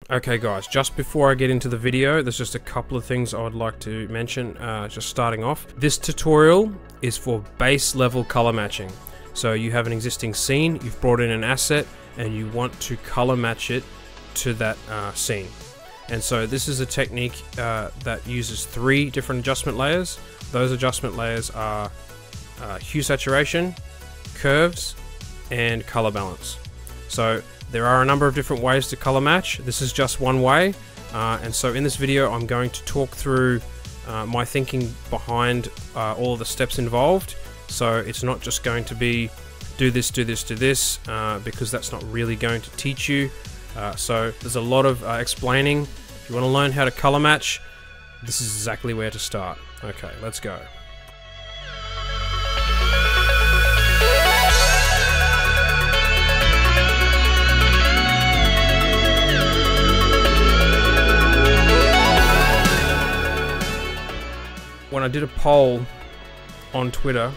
Okay guys, just before I get into the video, there's just a couple of things I would like to mention, just starting off. This tutorial is for base level color matching. So you have an existing scene, you've brought in an asset, and you want to color match it to that scene. And so this is a technique that uses 3 different adjustment layers. Those adjustment layers are hue saturation, curves, and color balance. So there are a number of different ways to color match. This is just one way, and so in this video I'm going to talk through my thinking behind all of the steps involved. So it's not just going to be do this, do this, do this, because that's not really going to teach you. So there's a lot of explaining. If you want to learn how to color match, this is exactly where to start. Okay, let's go. When I did a poll on Twitter,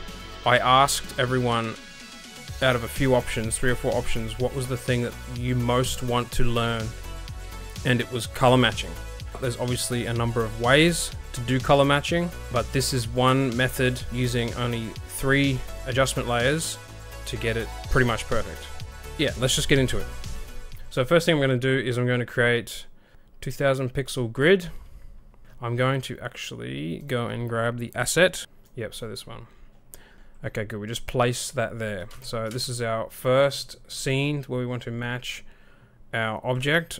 I asked everyone, out of a few options, 3 or 4 options, what was the thing that you most want to learn, and it was color matching. There's obviously a number of ways to do color matching, but this is one method using only 3 adjustment layers to get it pretty much perfect. Yeah, let's just get into it. So first thing I'm going to do is I'm going to create 2000 pixel grid. I'm going to actually go and grab the asset. Yep, so this one. Okay, good. We just place that there. So this is our first scene where we want to match our object.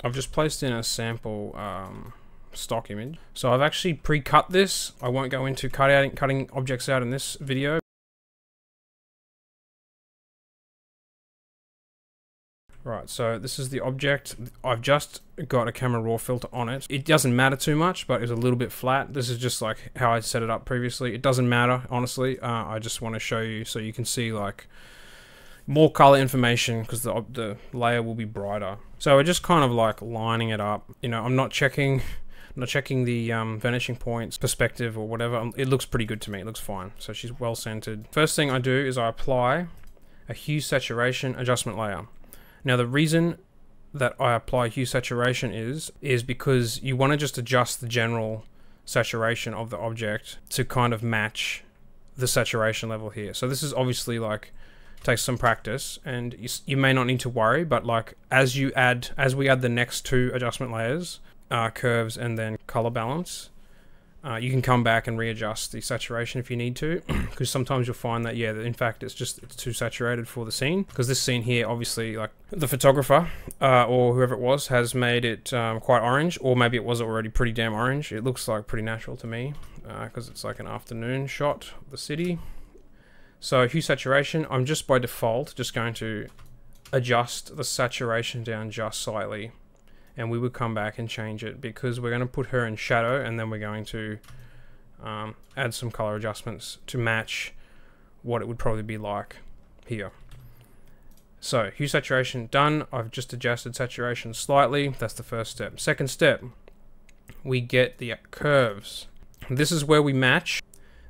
I've just placed in a sample stock image. So I've actually pre-cut this. I won't go into cutting objects out in this video. Right, so this is the object. I've just got a camera raw filter on it. It doesn't matter too much, but it's a little bit flat. This is just like how I set it up previously. It doesn't matter, honestly. I just want to show you so you can see like more color information, because the layer will be brighter. So we're just kind of like lining it up. You know, I'm not checking the vanishing points, perspective or whatever. It looks pretty good to me. It looks fine. So she's well centered. First thing I do is I apply a hue saturation adjustment layer. Now the reason that I apply hue saturation is because you want to just adjust the general saturation of the object to kind of match the saturation level here. So this is obviously like takes some practice, and you may not need to worry, but like as we add the next 2 adjustment layers, curves and then color balance, you can come back and readjust the saturation if you need to, because sometimes you'll find that, yeah, in fact it's too saturated for the scene, because this scene here, obviously, like the photographer or whoever it was has made it quite orange, or maybe it was already pretty damn orange. It looks like pretty natural to me, because it's like an afternoon shot of the city. So hue saturation, I'm just by default just going to adjust the saturation down just slightly. And we would come back and change it, because we're going to put her in shadow, and then we're going to add some color adjustments to match what it would probably be like here. So hue saturation done. I've just adjusted saturation slightly. That's the first step. Second step, we get the curves. This is where we match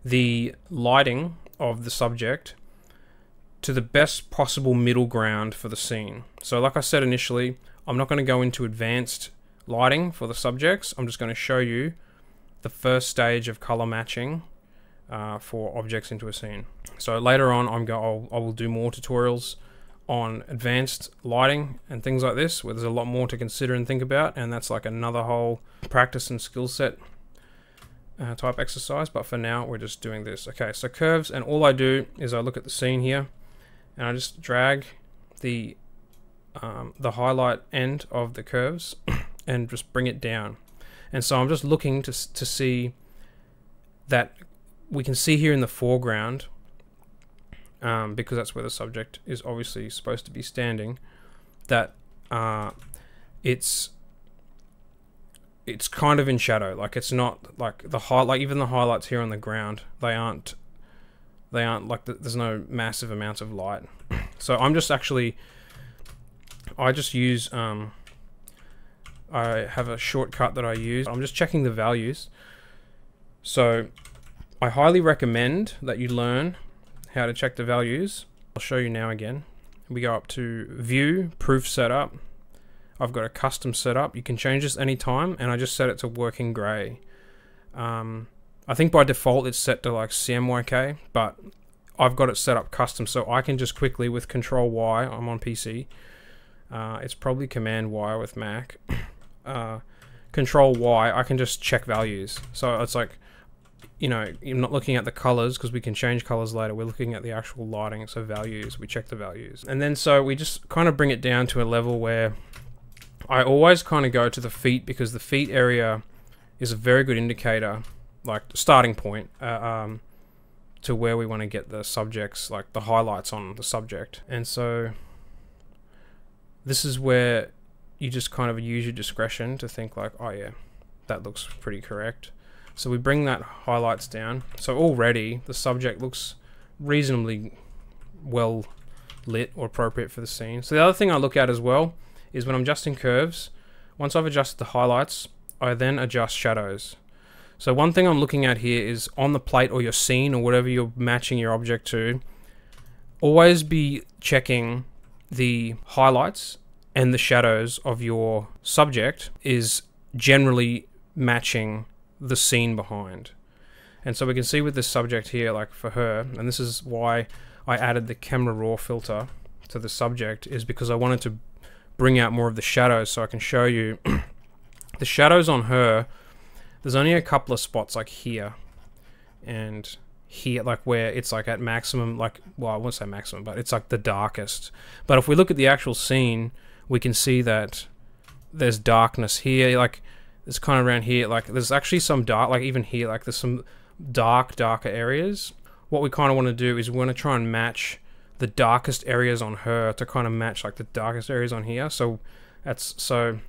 the lighting of the subject to the best possible middle ground for the scene. So like I said initially, I'm not going to go into advanced lighting for the subjects. I'm just going to show you the first stage of color matching for objects into a scene. So later on, I will do more tutorials on advanced lighting and things like this, where there's a lot more to consider and think about, and that's like another whole practice and skill set type exercise. But for now, we're just doing this. Okay, so curves, and all I do is I look at the scene here, and I just drag the highlight end of the curves and just bring it down. And so I'm just looking to see that we can see here in the foreground, because that's where the subject is obviously supposed to be standing, that it's kind of in shadow. Like it's not like even the highlights here on the ground, they aren't like there's no massive amounts of light. So I'm just actually, I just use, I have a shortcut that I use. I'm just checking the values. So I highly recommend that you learn how to check the values. I'll show you now again. We go up to View, Proof Setup. I've got a custom setup. You can change this anytime, and I just set it to working gray. I think by default it's set to like CMYK, but I've got it set up custom, so I can just quickly with Control Y, I'm on PC, it's probably Command Y with Mac, Control Y, I can just check values. So it's like, you know, you're not looking at the colors because we can change colors later. We're looking at the actual lighting, so values, we check the values. And then so we just kind of bring it down to a level where I always kind of go to the feet, because the feet area is a very good indicator, like starting point, to where we want to get the subjects, like the highlights on the subject. And so this is where you just kind of use your discretion to think like, oh yeah, that looks pretty correct. So we bring that highlights down. So already the subject looks reasonably well lit or appropriate for the scene. So the other thing I look at as well is when I'm adjusting curves, once I've adjusted the highlights, I then adjust shadows. So one thing I'm looking at here is on the plate or your scene or whatever you're matching your object to, always be checking the highlights and the shadows of your subject is generally matching the scene behind. And so we can see with this subject here, like for her, and this is why I added the camera raw filter to the subject, is because I wanted to bring out more of the shadows so I can show you the shadows on her. There's only a couple of spots like here and here, like where it's like at maximum, like, well, I won't say maximum, but it's like the darkest. But if we look at the actual scene, we can see that there's darkness here, like it's kind of around here, like there's actually some dark, like even here, like there's some darker areas. What we kind of want to do is we want to try and match the darkest areas on her to kind of match like the darkest areas on here. So that's, so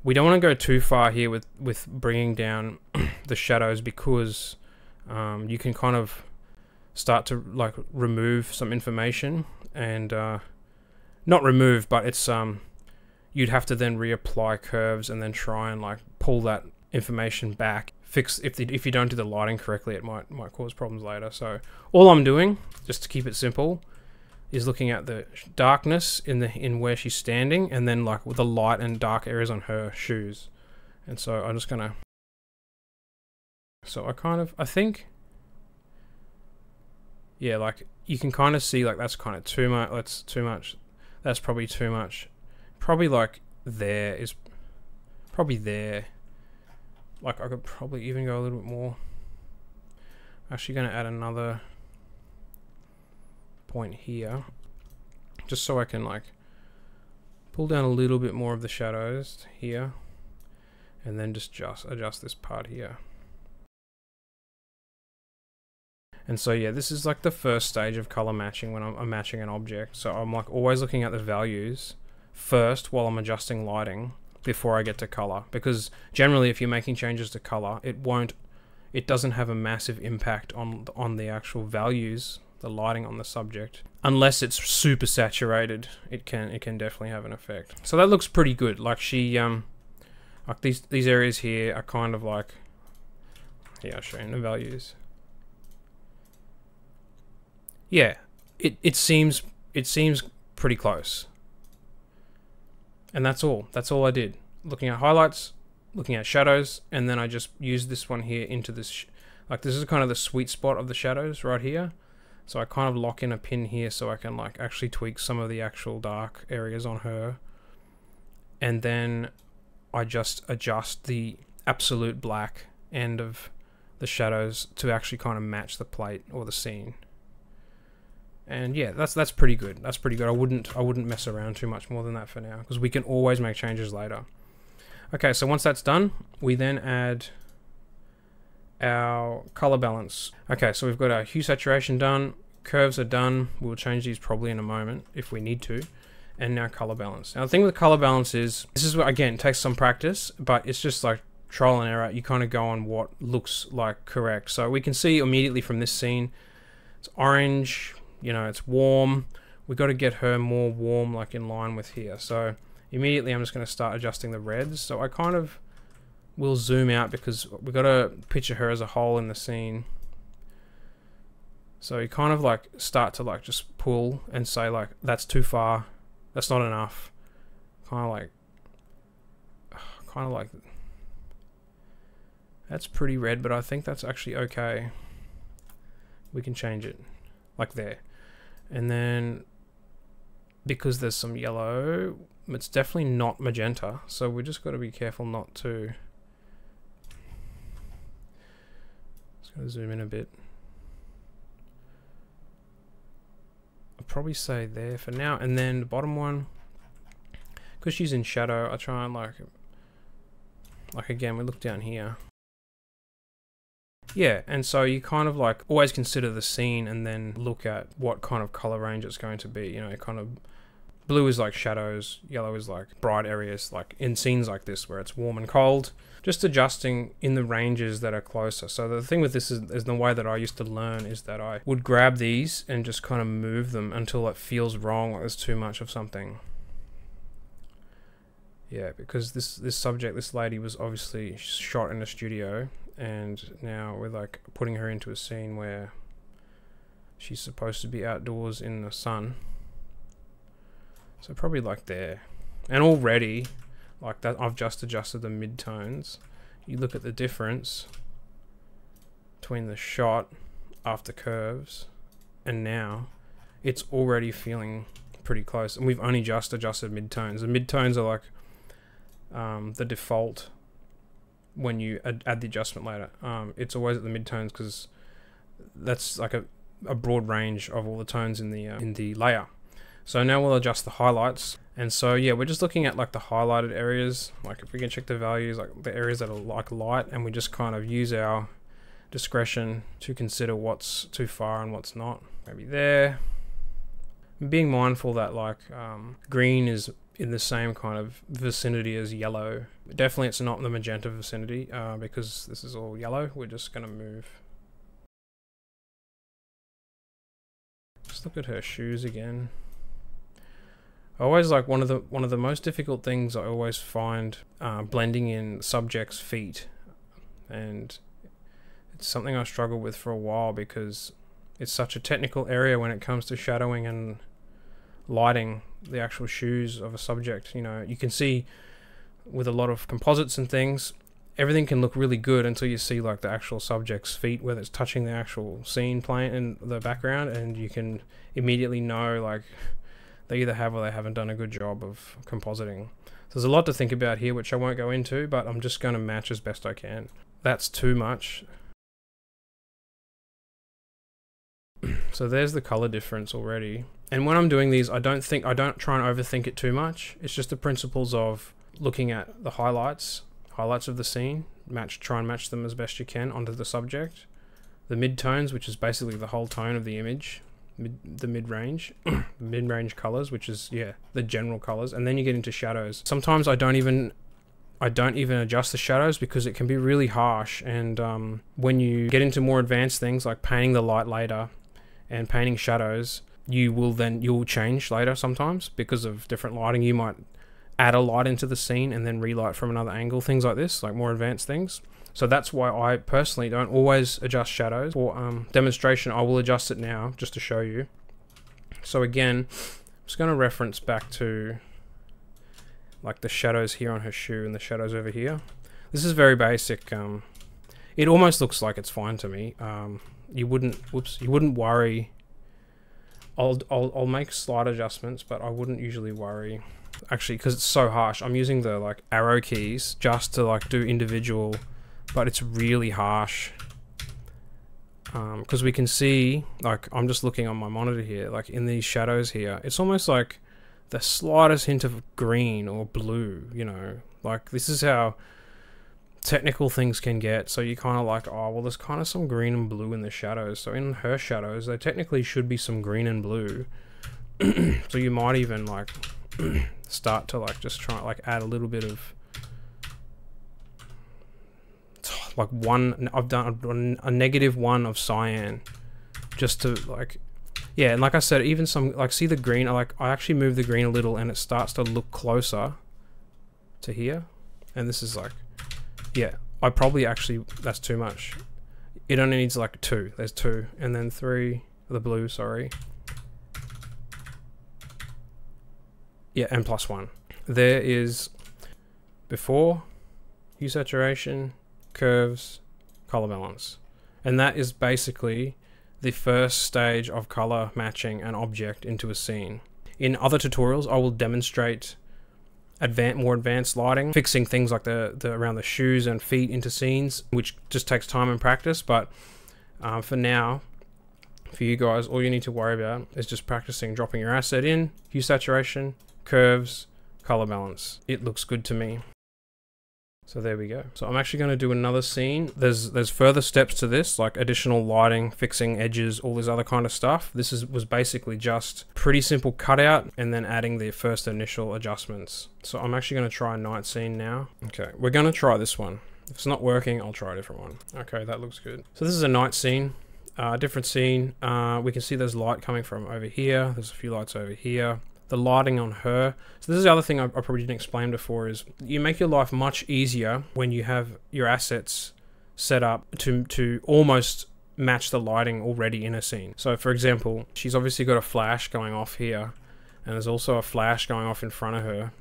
we don't want to go too far here with bringing down the shadows, because you can kind of start to like remove some information, and not remove, but it's you'd have to then reapply curves and then try and like pull that information back. Fix if you don't do the lighting correctly, it might cause problems later. So all I'm doing, just to keep it simple, is looking at the darkness in where she's standing, and then like with the light and dark areas on her shoes. And so I'm just gonna, so I think, yeah, like you can kind of see like that's kind of too much. That's too much. That's probably too much. Probably like there is probably there. Like I could probably even go a little bit more. Actually gonna add another point here, just so I can like pull down a little bit more of the shadows here, and then just adjust this part here. And so yeah, this is like the first stage of color matching when I'm matching an object. So I'm like always looking at the values first while I'm adjusting lighting before I get to color, because generally if you're making changes to color, it doesn't have a massive impact on the actual values, the lighting on the subject, unless it's super saturated. It can definitely have an effect. So that looks pretty good. Like she like these areas here are kind of like, yeah, I'll show you the values. Yeah, it seems pretty close. And that's all I did. Looking at highlights, looking at shadows, and then I just used this one here into this, like this is kind of the sweet spot of the shadows right here. So I kind of lock in a pin here so I can like actually tweak some of the actual dark areas on her. And then I just adjust the absolute black end of the shadows to actually kind of match the plate or the scene. And yeah, that's pretty good. That's pretty good. I wouldn't mess around too much more than that for now, because we can always make changes later. Okay, so once that's done, we then add our color balance. Okay, so we've got our hue saturation done, curves are done. We'll change these probably in a moment if we need to. And now color balance. Now the thing with color balance is, this is what, again, takes some practice, but it's just like trial and error. You kind of go on what looks like correct. So we can see immediately from this scene, it's orange, you know, it's warm. We got to get her more warm, like in line with here. So immediately I'm just going to start adjusting the reds. So I kind of will zoom out because we got to picture her as a whole in the scene. So you kind of like start to like just pull and say like, that's too far, that's not enough. Kind of like kind of like, that's pretty red, but I think that's actually okay. We can change it like there. And then because there's some yellow, it's definitely not magenta, so we just got to be careful not to. Just gonna zoom in a bit. I'll probably say there for now, and then the bottom one, because she's in shadow, I try and like again, we look down here. Yeah, and so you kind of like always consider the scene and then look at what kind of color range it's going to be. You know, kind of blue is like shadows, yellow is like bright areas, like in scenes like this where it's warm and cold. Just adjusting in the ranges that are closer. So the thing with this is the way that I used to learn is that I would grab these and just kind of move them until it feels wrong, like there's too much of something. Yeah, because this subject, this lady was obviously shot in a studio, and now we're like putting her into a scene where she's supposed to be outdoors in the sun. So probably like there. And already, like that, I've just adjusted the mid-tones. You look at the difference between the shot after curves and now, it's already feeling pretty close. And we've only just adjusted mid-tones. The mid-tones are like the default when you add the adjustment later. It's always at the mid-tones because that's like a broad range of all the tones in the layer. So now we'll adjust the highlights. And so yeah, we're just looking at like the highlighted areas. Like if we can check the values, like the areas that are like light, and we just kind of use our discretion to consider what's too far and what's not. Maybe there. Being mindful that like green is in the same kind of vicinity as yellow. Definitely it's not in the magenta vicinity because this is all yellow. We're just gonna move. Just look at her shoes again. I always like one of the most difficult things I always find blending in subjects' feet, and it's something I struggle with for a while because it's such a technical area when it comes to shadowing and lighting the actual shoes of a subject. You know, you can see with a lot of composites and things, everything can look really good until you see like the actual subject's feet, whether it's touching the actual scene playing in the background, and you can immediately know like they either have or they haven't done a good job of compositing. So there's a lot to think about here, which I won't go into, but I'm just going to match as best I can. That's too much. So there's the color difference already. And when I'm doing these, I don't try and overthink it too much. It's just the principles of looking at the highlights of the scene, try and match them as best you can onto the subject. The mid-tones, which is basically the whole tone of the image. The mid-range colors, which is the general colors, and then you get into shadows. Sometimes I don't even adjust the shadows because it can be really harsh, and when you get into more advanced things like painting the light later and painting shadows, you'll change later sometimes because of different lighting. You might add a light into the scene and then relight from another angle, things like this, like more advanced things. So that's why I personally don't always adjust shadows. For demonstration, I will adjust it now just to show you. So again, I'm just going to reference back to like the shadows here on her shoe and the shadows over here. This is very basic. It almost looks like it's fine to me. You wouldn't worry. I'll make slight adjustments, but I wouldn't usually worry. Actually, because it's so harsh, I'm using the like arrow keys just to like do individual. But it's really harsh because we can see, like I'm just looking on my monitor here, like in these shadows here, it's almost like the slightest hint of green or blue, you know, like this is how technical things can get. So you kind of like, oh well, there's kind of some green and blue in the shadows. So in her shadows, there technically should be some green and blue. So you might even like start to like just try like add a little bit of like I've done a -1 of cyan just to like, yeah, and like I said, even some like, see the green, I actually move the green a little and it starts to look closer to here, and this is like, yeah, I probably actually, that's too much. It only needs like 2, there's 2, and then 3, the blue, sorry. Yeah, and +1. There is before hue saturation, curves, color balance. And that is basically the first stage of color matching an object into a scene. In other tutorials, I will demonstrate more advanced lighting, fixing things like the around the shoes and feet into scenes, which just takes time and practice. But for now, for you guys, all you need to worry about is just practicing dropping your asset in, hue saturation, curves, color balance. It looks good to me. So there we go. So I'm actually going to do another scene. There's further steps to this, like additional lighting, fixing edges, all this other kind of stuff. This was basically just pretty simple cutout and then adding the first initial adjustments. So I'm actually going to try a night scene now. Okay, we're going to try this one. If it's not working, I'll try a different one. Okay, that looks good. So this is a night scene, different scene. We can see there's light coming from over here. There's a few lights over here. The lighting on her. So this is the other thing I probably didn't explain before, is you make your life much easier when you have your assets set up to almost match the lighting already in a scene. So for example, she's obviously got a flash going off here, and there's also a flash going off in front of her.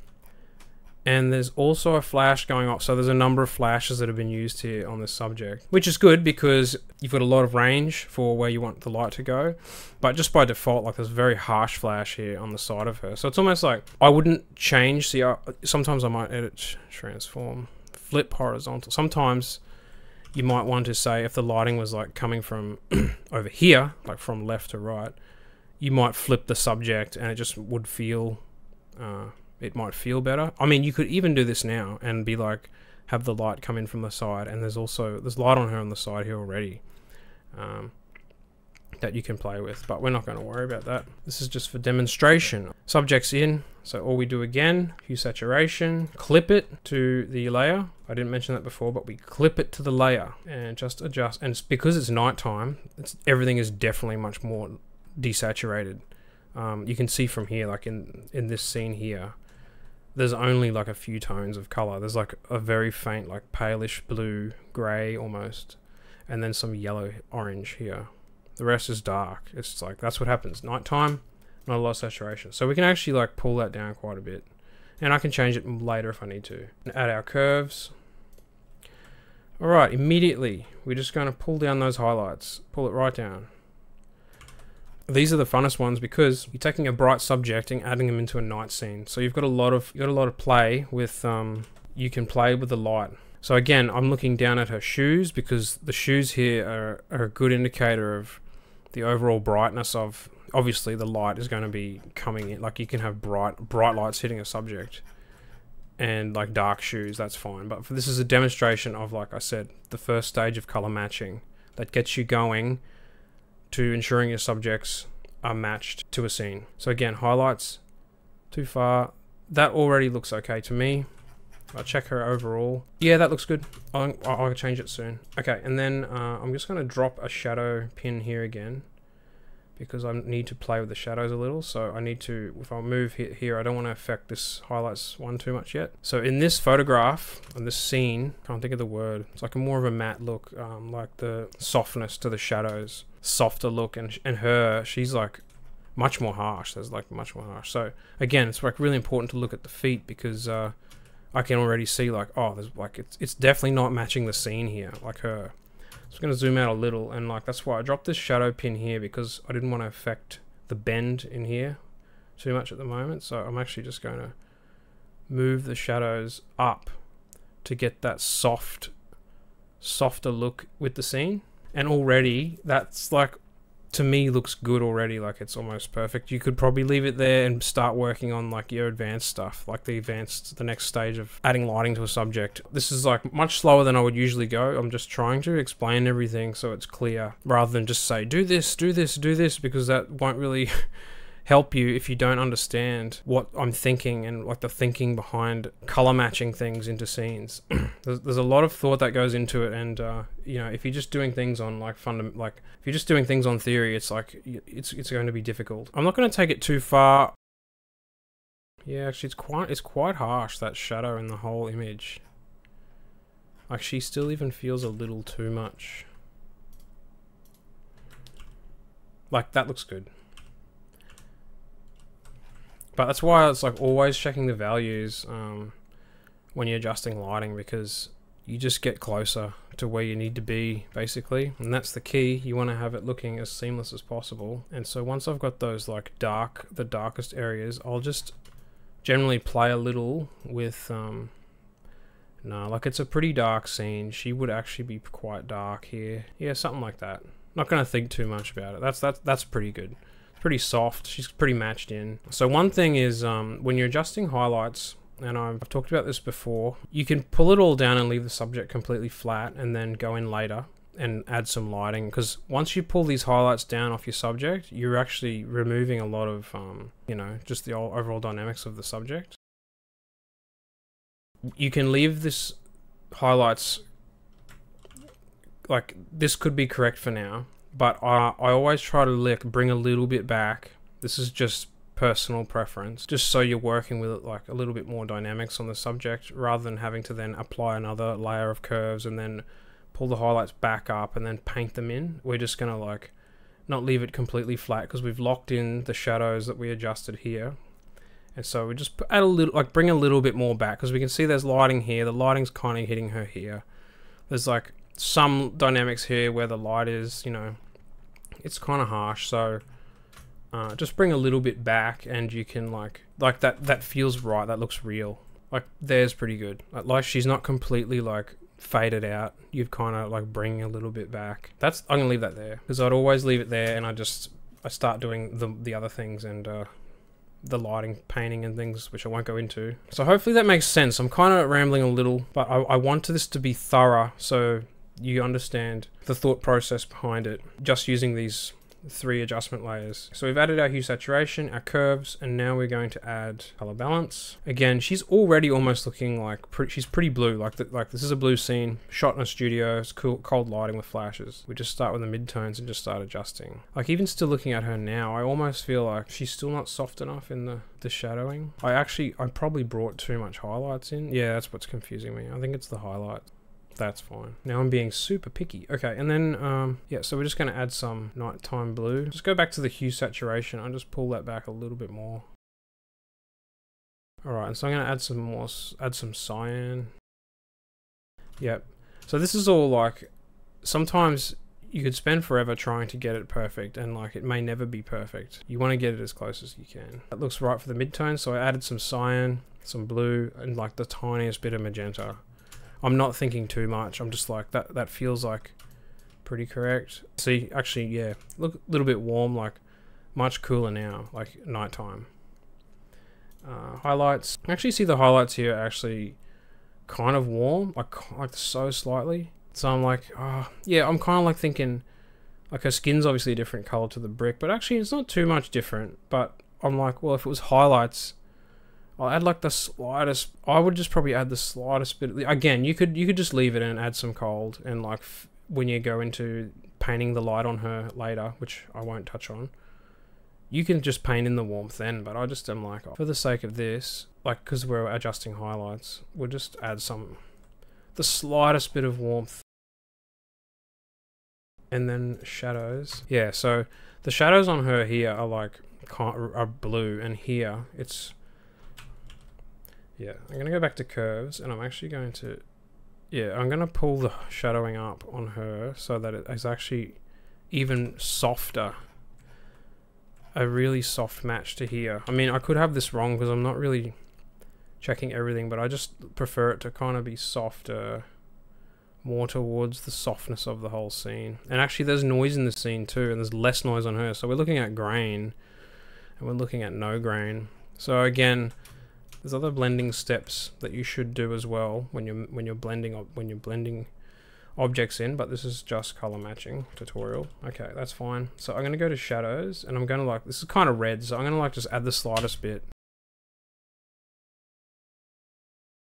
And there's also a flash going off. So there's a number of flashes that have been used here on this subject, which is good because you've got a lot of range for where you want the light to go. But just by default, like there's a very harsh flash here on the side of her. So it's almost like I wouldn't change. See, sometimes I might edit, transform, flip horizontal. Sometimes you might want to say if the lighting was like coming from over here, like from left to right, you might flip the subject and it just would feel... it might feel better. I mean, you could even do this now and be like, have the light come in from the side, and there's light on her on the side here already that you can play with, but we're not going to worry about that. This is just for demonstration. Subject's in, so all we do again, hue saturation, clip it to the layer. I didn't mention that before, but we clip it to the layer and just adjust. And it's because it's nighttime, everything is definitely much more desaturated. You can see from here, like in this scene here, there's only like a few tones of color. There's like a very faint, like palish blue, gray almost, and then some yellow orange here. The rest is dark. It's like, that's what happens. Nighttime, not a lot of saturation. So we can actually like pull that down quite a bit. And I can change it later if I need to. And add our curves. All right, immediately, we're just gonna pull down those highlights. Pull it right down. These are the funnest ones because you're taking a bright subject and adding them into a night scene. So you've got a lot of play with you can play with the light. So again, I'm looking down at her shoes because the shoes here are a good indicator of the overall brightness of, obviously the light is going to be coming in. Like you can have bright lights hitting a subject and like dark shoes, that's fine. But this is a demonstration of, like I said, the first stage of color matching that gets you going to ensuring your subjects are matched to a scene. So again, highlights, too far. That already looks okay to me. I'll check her overall. Yeah, that looks good. I'll change it soon. Okay, and then I'm just going to drop a shadow pin here again because I need to play with the shadows a little. So I need to, if I move here, I don't want to affect this highlights one too much yet. So in this photograph, in this scene, can't think of the word. It's like a more of a matte look, like the softness to the shadows, softer look, and her, she's like much more harsh. There's like much more harsh. So again, it's like really important to look at the feet because I can already see like, oh, there's like, it's definitely not matching the scene here, like her. So I'm going to zoom out a little, and like that's why I dropped this shadow pin here because I didn't want to affect the bend in here too much at the moment. So I'm actually just going to move the shadows up to get that softer look with the scene. And already that's like, to me, looks good already. Like it's almost perfect. You could probably leave it there and start working on like your advanced stuff, like the next stage of adding lighting to a subject. This is like much slower than I would usually go. I'm just trying to explain everything so it's clear rather than just say do this, do this, do this, because that won't really help you if you don't understand what I'm thinking and like the thinking behind color matching things into scenes. There's a lot of thought that goes into it, and you know, if you're just doing things on like if you're just doing things on theory, it's like it's going to be difficult. I'm not going to take it too far. Yeah, actually, it's quite harsh, that shadow in the whole image. Like she still even feels a little too much. Like that looks good. But that's why it's like always checking the values when you're adjusting lighting, because you just get closer to where you need to be, basically. And that's the key. You want to have it looking as seamless as possible. And so once I've got those like the darkest areas, I'll just generally play a little with no, like it's a pretty dark scene. She would actually be quite dark here. Yeah, something like that. Not gonna think too much about it. That's pretty good. Pretty soft. She's pretty matched in. So one thing is when you're adjusting highlights, and I've talked about this before, you can pull it all down and leave the subject completely flat and then go in later and add some lighting, because once you pull these highlights down off your subject, you're actually removing a lot of you know, just the overall dynamics of the subject. You can leave this highlights, like this could be correct for now, but I always try to bring a little bit back. This is just personal preference, just so you're working with like a little bit more dynamics on the subject, rather than having to then apply another layer of curves and then pull the highlights back up and then paint them in. We're just gonna like not leave it completely flat because we've locked in the shadows that we adjusted here. And so we just add a little, like bring a little bit more back, because we can see there's lighting here. The lighting's kind of hitting her here. There's like some dynamics here where the light is, you know, it's kind of harsh. So just bring a little bit back and you can like that feels right. That looks real. Like there's pretty good. Like she's not completely like faded out. You'd kind of like bring a little bit back. I'm gonna leave that there because I'd always leave it there, and I start doing the other things and the lighting, painting and things, which I won't go into. So hopefully that makes sense. I'm kind of rambling a little, but I want this to be thorough so you understand the thought process behind it, just using these 3 adjustment layers. So we've added our hue saturation, our curves, and now we're going to add color balance. Again, she's already almost looking like she's pretty blue. Like this is a blue scene shot in a studio. It's cool, cold lighting with flashes. We just start with the midtones and just start adjusting. Like even still looking at her now, I almost feel like she's still not soft enough in the shadowing. I probably brought too much highlights in. Yeah, that's what's confusing me. I think it's the highlights. That's fine. Now I'm being super picky. Okay, and then, yeah, so we're just going to add some nighttime blue. Just go back to the hue saturation. I'll just pull that back a little bit more. Alright, and so I'm going to add some cyan. Yep. So this is all like, sometimes you could spend forever trying to get it perfect, and like it may never be perfect. You want to get it as close as you can. That looks right for the midtone, so I added some cyan, some blue, and like the tiniest bit of magenta. I'm not thinking too much. I'm just like, that feels like pretty correct. See, actually, yeah, look a little bit warm, like much cooler now, like nighttime. Highlights. I actually see the highlights here are actually kind of warm, like so slightly. So I'm like, yeah, I'm kind of like thinking, like her skin's obviously a different color to the brick, but actually it's not too much different. But I'm like, well, if it was highlights, I'll add like the slightest. I would just probably add the slightest bit. Again, you could just leave it and add some cold, and like when you go into painting the light on her later, which I won't touch on, you can just paint in the warmth then. But I just am like, for the sake of this, like because we're adjusting highlights, we'll just add the slightest bit of warmth, and then shadows. Yeah, so the shadows on her here are like are blue, and here it's. Yeah, I'm going to go back to curves, and I'm actually going to, yeah, I'm going to pull the shadowing up on her so that it is actually even softer. A really soft match to here. I mean, I could have this wrong because I'm not really checking everything, but I just prefer it to kind of be softer, more towards the softness of the whole scene. And actually there's noise in the scene too, and there's less noise on her. So we're looking at grain, and we're looking at no grain. So again, there's other blending steps that you should do as well when you're blending objects in, but this is just color matching tutorial. Okay, that's fine. So I'm gonna go to shadows, and I'm gonna like, this is kind of red, so I'm gonna like just add the slightest bit.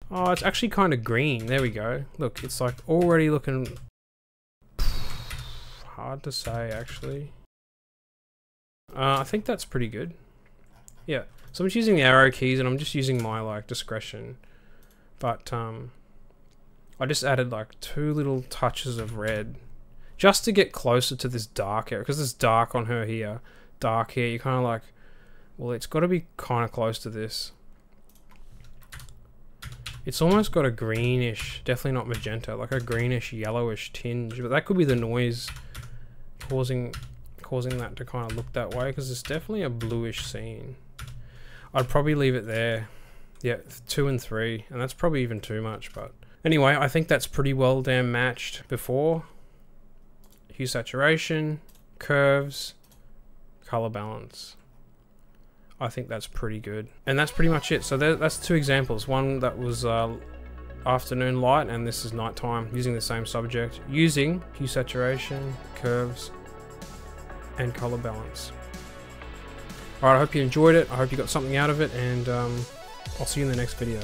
Oh, it's actually kind of green. There we go. Look, it's like already looking hard to say actually. I think that's pretty good. Yeah. So I'm just using the arrow keys, and I'm just using my like discretion, but I just added like 2 little touches of red just to get closer to this dark area, because it's dark on her here, dark here. You kind of like, well, it's got to be kind of close to this. It's almost got a greenish, definitely not magenta, like a greenish yellowish tinge, but that could be the noise causing that to kind of look that way, because it's definitely a bluish scene. I'd probably leave it there. Yeah, 2 and 3, and that's probably even too much, but anyway, I think that's pretty well damn matched before. Hue saturation, curves, color balance. I think that's pretty good. And that's pretty much it. So that's 2 examples. One that was afternoon light, and this is nighttime, using the same subject, using hue saturation, curves, and color balance. Alright, I hope you enjoyed it. I hope you got something out of it, and I'll see you in the next video.